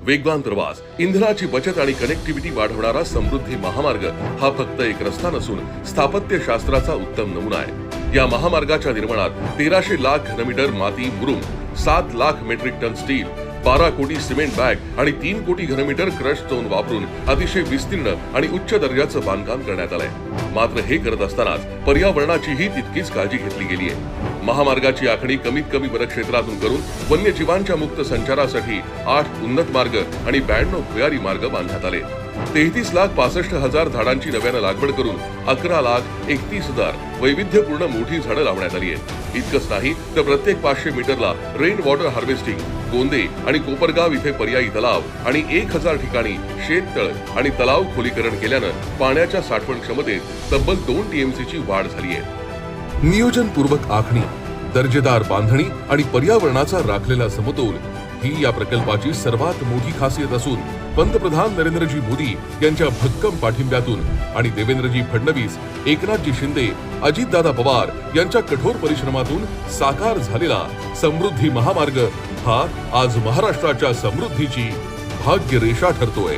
वेगवान प्रवास, इंधनाची बचत आणि कनेक्टिव्हिटी वाढवणारा समृद्धी महामार्ग हा फक्त एक रस्ता नसून स्थापत्य शास्त्राचा उत्तम नमुना आहे। या महामार्गाच्या निर्माणात 1300 लाख घनमीटर माती मुरुम, 7 लाख मेट्रिक टन स्टील, 12 कोटी सिमेंट बॅग आणि 3 कोटी घनमीटर क्रश स्टोन वापरून अतिशय विस्तीर्ण आणि उच्च दर्जाचं बांधकाम करण्यात आलंय। मात्र हे करत असतानाच पर्यावरणाचीही तितकीच काळजी घेतली गेली आहे। महामार्गाची आखणी कमीत कमी वनक्षेत्रातून करून वन्यजीवांच्या मुक्त संचारासाठी 8 उन्नत मार्ग आणि 92 भुयारी मार्ग बांधण्यात आले। 33,65,000 झाडांची नव्यानं लागवड करून 11,31,000 वैविध्यपूर्ण मोठी झाडं लावण्यात आली आहेत। इतकंच नाही तर प्रत्येक 500 मीटरला रेन वॉटर हार्वेस्टिंग, गोंदे आणि कोपरगाव इथे पर्यायी तलाव आणि 1000 ठिकाणी शेततळ आणि तलाव खोलीकरण केल्यानं पाण्याच्या साठवण क्षमतेत तब्बल 2 TMC ची वाढ झाली आहे। नियोजनपूर्वक आखणी, दर्जेदार बांधणी आणि पर्यावरणाचा राखलेला समतोल ही या प्रकल्पाची सर्वात मोठी खासियत असून पंतप्रधान नरेंद्रजी मोदी यांच्या भक्कम पाठिंब्यातून आणि देवेंद्रजी फडणवीस, एकनाथजी शिंदे, अजितदादा पवार यांच्या कठोर परिश्रमातून साकार झालेला समृद्धी महामार्ग हा आज महाराष्ट्राच्या समृद्धीची भाग्यरेषा ठरतोय।